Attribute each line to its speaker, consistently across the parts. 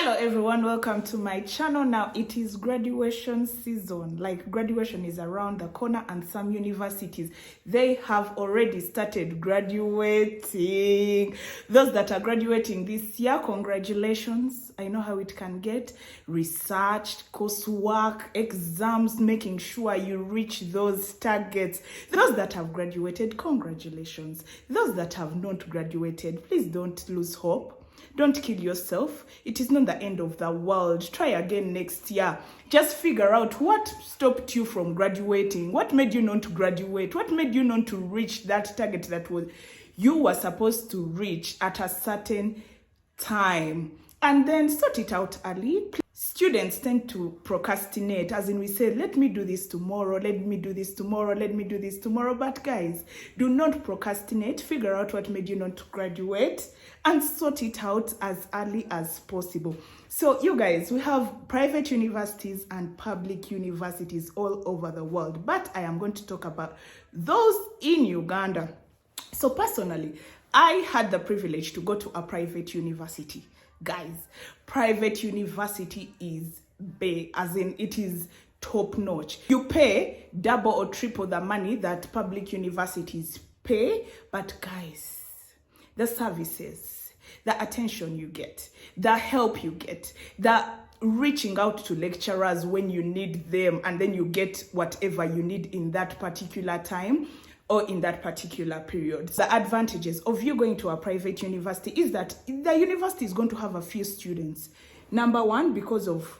Speaker 1: Hello everyone, welcome to my channel. Now it is graduation season. Like, graduation is around the corner and some universities, they have already started graduating. Those that are graduating this year, congratulations. I know how it can get. Research, coursework, exams, making sure you reach those targets. Those that have graduated, congratulations. Those that have not graduated, please don't lose hope. Don't kill yourself. It is not the end of the world. Try again next year. Just figure out what stopped you from graduating. What made you not to graduate? What made you not to reach that target that you were supposed to reach at a certain time? And then sort it out early. Students tend to procrastinate, as in we say, let me do this tomorrow, let me do this tomorrow, let me do this tomorrow. But guys, do not procrastinate. Figure out what made you not to graduate and sort it out as early as possible. So you guys, we have private universities and public universities all over the world, but I am going to talk about those in Uganda. So personally, I had the privilege to go to a private university. Guys, private university is big, as in it is top notch. You pay double or triple the money that public universities pay, but guys, the services, the attention you get, the help you get, the reaching out to lecturers when you need them, and then you get whatever you need in that particular time or in that particular period. The advantages of you going to a private university is that the university is going to have a few students. Number one, because of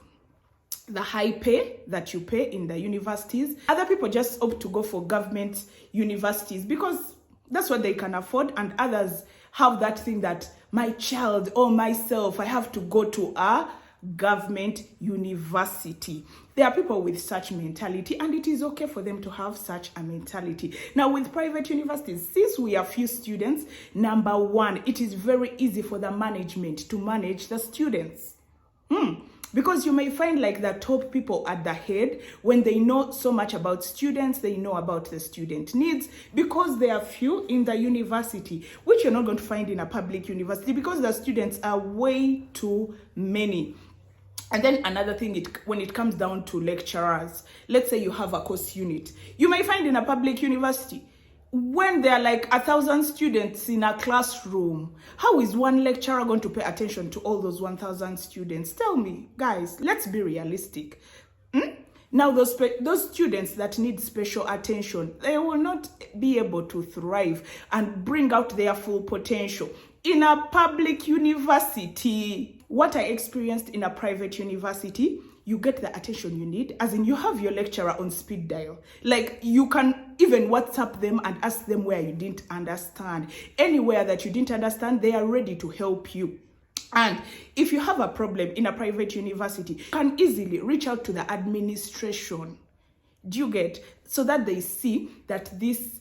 Speaker 1: the high pay that you pay in the universities. Other people just opt to go for government universities because that's what they can afford, and others have that thing that my child or myself, I have to go to a government university. There are people with such mentality, and it is okay for them to have such a mentality. Now with private universities, since we are few students, number one, it is very easy for the management to manage the students. Because you may find like the top people at the head, when they know so much about students, they know about the student needs, because they are few in the university, which you're not going to find in a public university because the students are way too many. And then another thing, when it comes down to lecturers, let's say you have a course unit, you may find in a public university, when there are like 1,000 students in a classroom, how is one lecturer going to pay attention to all those 1,000 students? Tell me, guys, let's be realistic. Now, those students that need special attention, they will not be able to thrive and bring out their full potential in a public university. What I experienced in a private university, you get the attention you need, as in you have your lecturer on speed dial. Like, you can even WhatsApp them and ask them where you didn't understand. Anywhere that you didn't understand, they are ready to help you. And if you have a problem in a private university, you can easily reach out to the administration. Do you get? So that they see that this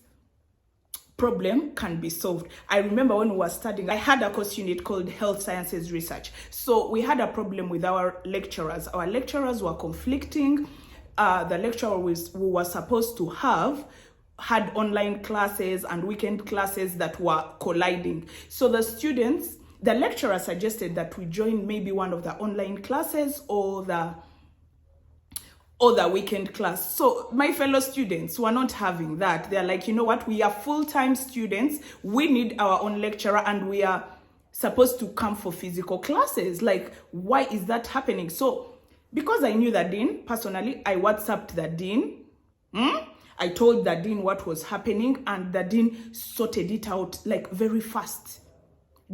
Speaker 1: problem can be solved. I remember when we were studying, I had a course unit called Health Sciences Research. So we had a problem with our lecturers. Our lecturers were conflicting. The lecturer we were supposed to have had online classes and weekend classes that were colliding. So the lecturer suggested that we join maybe one of the online classes or the weekend class. So my fellow students were not having that. They're like, you know what, we are full-time students, we need our own lecturer, and we are supposed to come for physical classes. Like, why is that happening? So because I knew the dean personally, I WhatsApped the dean. I told the dean what was happening, and the dean sorted it out like very fast.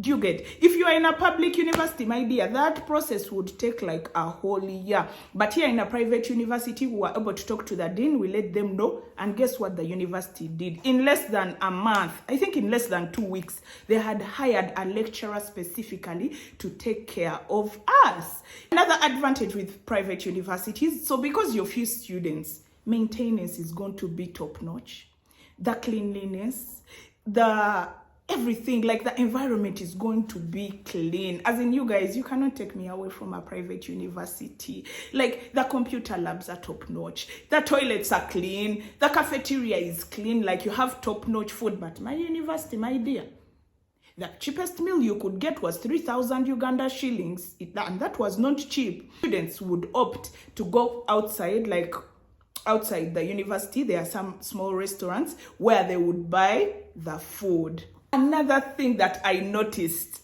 Speaker 1: Do you get? If you are in a public university, my dear, that process would take like a whole year. But here in a private university, we were able to talk to the dean, we let them know, and guess what the university did? In less than a month, I think in less than 2 weeks, they had hired a lecturer specifically to take care of us. Another advantage with private universities, so because you're few students, maintenance is going to be top notch. The cleanliness, everything, like the environment is going to be clean. As in, you guys, you cannot take me away from a private university. Like, the computer labs are top notch, the toilets are clean, the cafeteria is clean, like you have top notch food. But my university, my dear, The cheapest meal you could get was 3,000 Uganda shillings, and that was not cheap. Students would opt to go outside, like outside the university. There are some small restaurants where they would buy the food. Another thing that I noticed,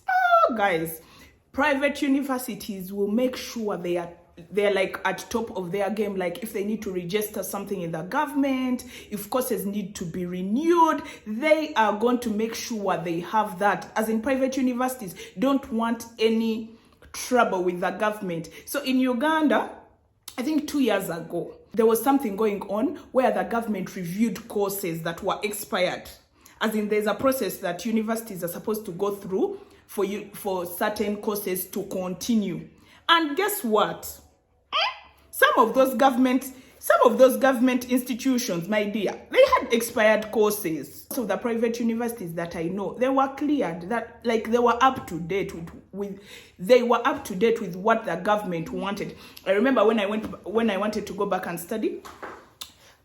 Speaker 1: guys, private universities will make sure they're like at top of their game. Like if they need to register something in the government, if courses need to be renewed, they are going to make sure they have that. As in, private universities don't want any trouble with the government. So in Uganda, I think 2 years ago, there was something going on where the government reviewed courses that were expired. As in, there's a process that universities are supposed to go through for certain courses to continue. And guess what? Some of those government institutions, my dear, they had expired courses. So the private universities that I know, they were cleared, that like they were up to date with what the government wanted. I remember when I wanted to go back and study,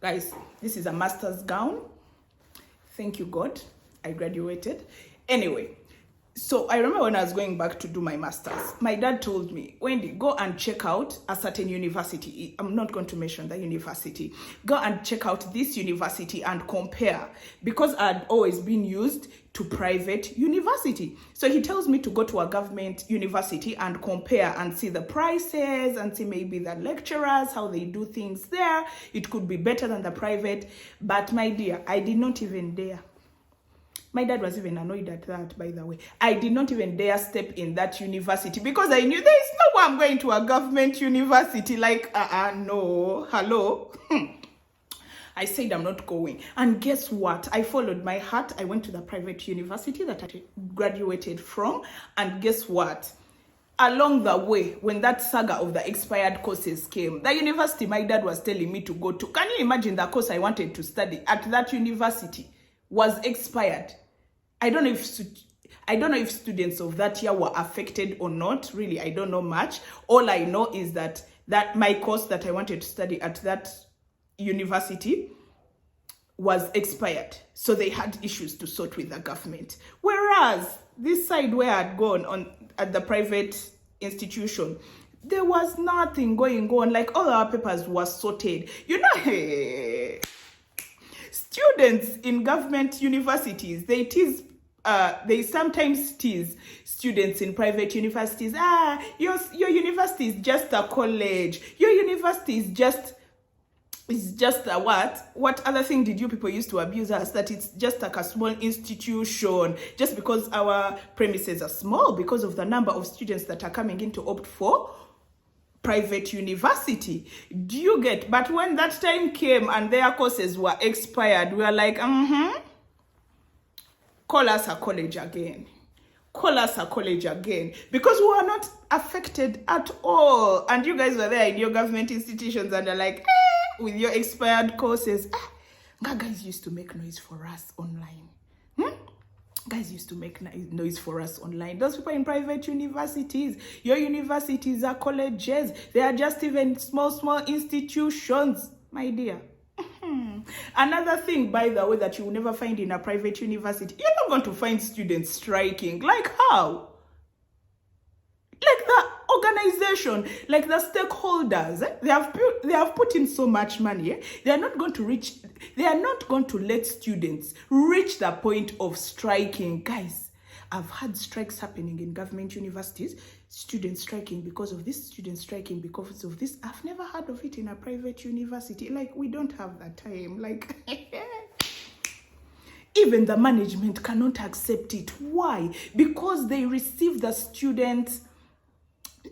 Speaker 1: guys, this is a master's gown. Thank you, God. I graduated. Anyway, so I remember when I was going back to do my master's, my dad told me, Wendy, go and check out a certain university. I'm not going to mention the university. Go and check out this university and compare, because I'd always been used to private university. So he tells me to go to a government university and compare and see the prices and see maybe the lecturers, how they do things there. It could be better than the private. But my dear, I did not even dare. My dad was even annoyed at that, by the way. I did not even dare step in that university because I knew there is no way I'm going to a government university. Like, no, hello. I said I'm not going. And guess what? I followed my heart. I went to the private university that I graduated from. And guess what? Along the way, when that saga of the expired courses came, the university my dad was telling me to go to, can you imagine the course I wanted to study at that university was expired? I don't know if students of that year were affected or not. Really, I don't know much. All I know is that my course that I wanted to study at that university was expired. So they had issues to sort with the government. Whereas this side where I'd gone at the private institution, there was nothing going on. Like all our papers were sorted. You know, students in government universities, they sometimes tease students in private universities. Your university is just a college. Your university is just a what? What other thing did you people used to abuse us? That it's just like a small institution, just because our premises are small, because of the number of students that are coming in to opt for private university. Do you get? But when that time came and their courses were expired, we were like, call us a college again. Call us a college again. Because we were not affected at all. And you guys were there in your government institutions and are like, with your expired courses. Guys used to make noise for us online. Guys used to make noise for us online. Those people in private universities, your universities are colleges. They are just even small institutions, my dear. Another thing, by the way, that you will never find in a private university, you're not going to find students striking. Like how? Like the organization, like the stakeholders, they have put in so much money. They are not going to let students reach the point of striking. Guys, I've had strikes happening in government universities, students striking because of this, students striking because of this. I've never heard of it in a private university. Like, we don't have that time. Like, even the management cannot accept it. Why? Because they receive the students'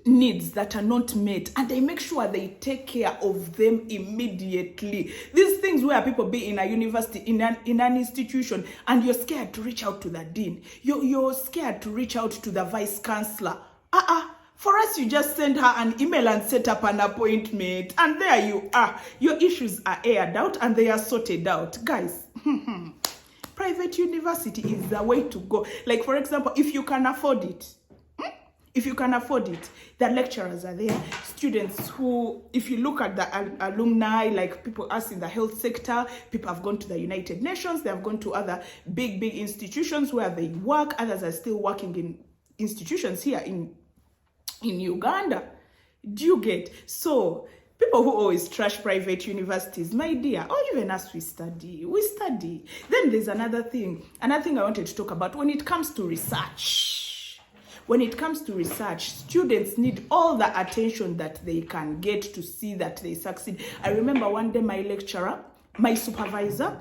Speaker 1: needs that are not met and they make sure they take care of them immediately. These things where people be in a university, in an institution, and you're scared to reach out to the dean, you're scared to reach out to the vice chancellor. For us, you just send her an email and set up an appointment, and there you are. Your issues are aired out and they are sorted out. Guys, private university is the way to go. Like, for example, if you can afford it, If you can afford it, the lecturers are there. Students who, if you look at the alumni, like people us in the health sector, people have gone to the United Nations, they have gone to other big institutions where they work. Others are still working in institutions here in Uganda. Do you get? So people who always trash private universities, my dear, or even us, we study. Then there's another thing I wanted to talk about when it comes to research. When it comes to research, students need all the attention that they can get to see that they succeed. I remember one day my lecturer, my supervisor,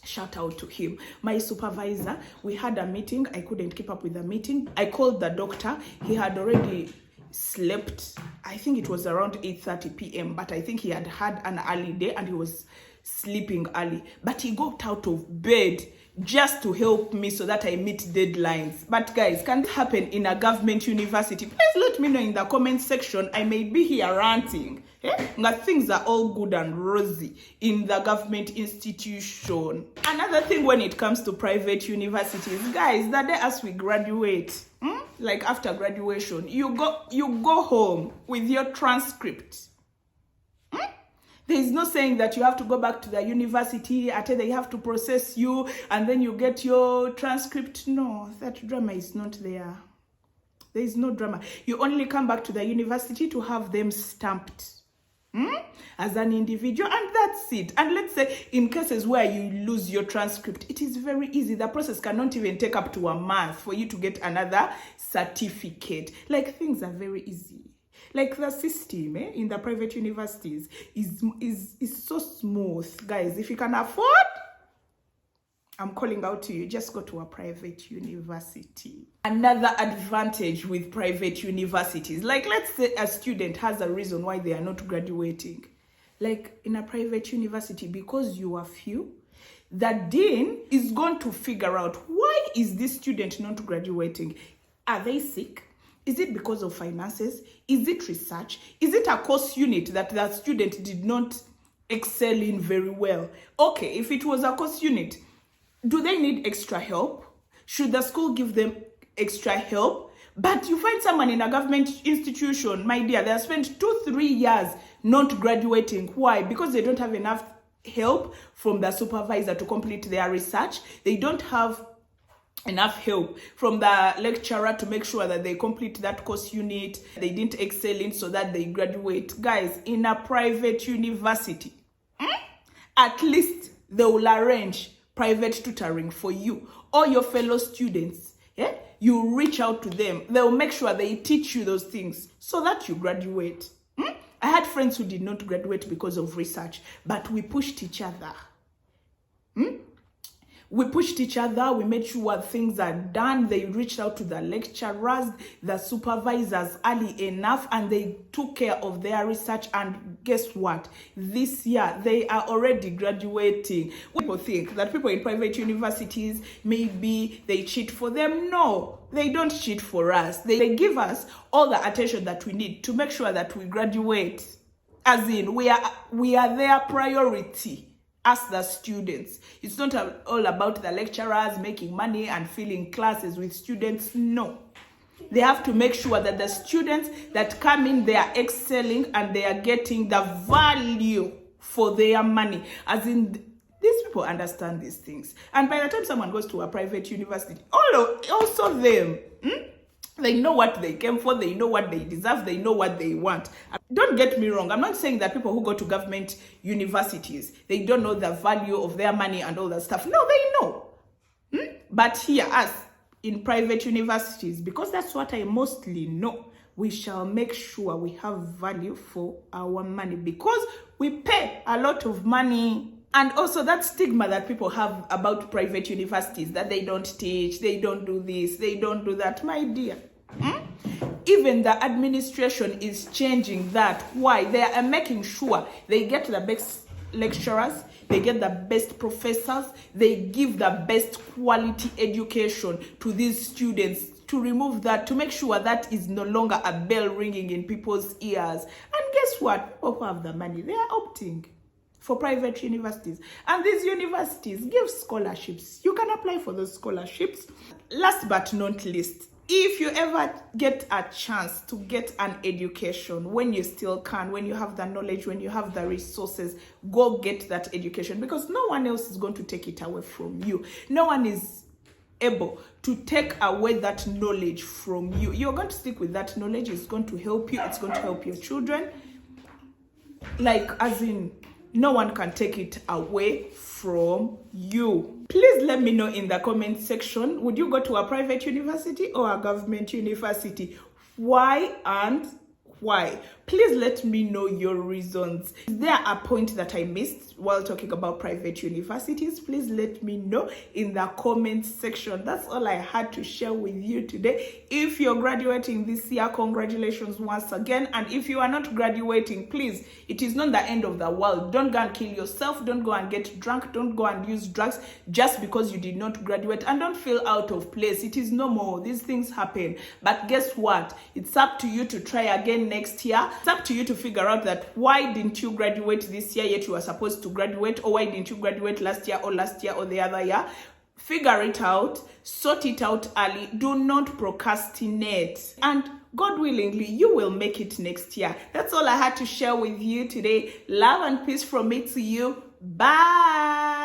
Speaker 1: shout out to him, my supervisor, we had a meeting. I couldn't keep up with the meeting. I called the doctor. He had already slept. I think it was around 8:30 p.m. But I think he had had an early day and he was sleeping early. But he got out of bed just to help me so that I meet deadlines. But guys, can't happen in a government university. Please let me know in the comment section. I may be here ranting. That things are all good and rosy in the government institution. Another thing when it comes to private universities, guys, the day as we graduate, like after graduation, you go home with your transcript. There is no saying that you have to go back to the university until they have to process you and then you get your transcript. No, that drama is not there. There is no drama. You only come back to the university to have them stamped as an individual, and that's it. And let's say in cases where you lose your transcript, it is very easy. The process cannot even take up to a month for you to get another certificate. Like, things are very easy. Like, the system in the private universities is so smooth. Guys, if you can afford, I'm calling out to you, just go to a private university. Another advantage with private universities, like let's say a student has a reason why they are not graduating. Like in a private university, because you are few, the dean is going to figure out, why is this student not graduating? Are they sick? Is it because of finances? Is it research? Is it a course unit that the student did not excel in very well? Okay, if it was a course unit, do they need extra help? Should the school give them extra help? But you find someone in a government institution, my dear, they have spent 2-3 years not graduating. Why? Because they don't have enough help from the supervisor to complete their research. They don't have enough help from the lecturer to make sure that they complete that course unit they didn't excel in so that they graduate. Guys, in a private university, at least they will arrange private tutoring for you or your fellow students. You reach out to them. They'll make sure they teach you those things so that you graduate. I had friends who did not graduate because of research, but we pushed each other. We pushed each other. We made sure things are done. They reached out to the lecturers, the supervisors early enough, and they took care of their research. And guess what? This year, they are already graduating. People think that people in private universities, maybe they cheat for them. No, they don't cheat for us. They give us all the attention that we need to make sure that we graduate. As in, we are their priority. As the students. It's not all about the lecturers making money and filling classes with students. No. They have to make sure that the students that come in, they are excelling and they are getting the value for their money. As in, these people understand these things. And by the time someone goes to a private university, also them, they know what they came for, they know what they deserve, they know what they want. Don't get me wrong, I'm not saying that people who go to government universities, they don't know the value of their money and all that stuff. No, they know. But here, us, in private universities, because that's what I mostly know, we shall make sure we have value for our money because we pay a lot of money. And also that stigma that people have about private universities, that they don't teach, they don't do this, they don't do that. My dear, even the administration is changing that. Why? They are making sure they get the best lecturers, they get the best professors, they give the best quality education to these students, to remove that, to make sure that is no longer a bell ringing in people's ears. And guess what? People who have the money, they are opting for private universities. And these universities give scholarships. You can apply for those scholarships. Last but not least, If you ever get a chance to get an education, when you still can, when you have the knowledge, when you have the resources, go get that education, because no one else is going to take it away from you. No one is able to take away that knowledge from you. You're going to stick with that knowledge. It's going to help you. It's going to help your children. Like, as in, no one can take it away from you. Please let me know in the comment section, would you go to a private university or a government university? Why and why? Please let me know your reasons. Is there a point that I missed while talking about private universities? Please let me know in the comment section. That's all I had to share with you today. If you're graduating this year, congratulations once again. And if you are not graduating, please, it is not the end of the world. Don't go and kill yourself. Don't go and get drunk. Don't go and use drugs just because you did not graduate. And don't feel out of place. It is normal. These things happen. But guess what? It's up to you to try again next year. It's up to you to figure out that why didn't you graduate this year yet you were supposed to graduate, or why didn't you graduate last year or the other year. Figure it out, sort it out early. Do not procrastinate, and God willingly, you will make it next year. That's all I had to share with you today. Love and peace from me to you. Bye.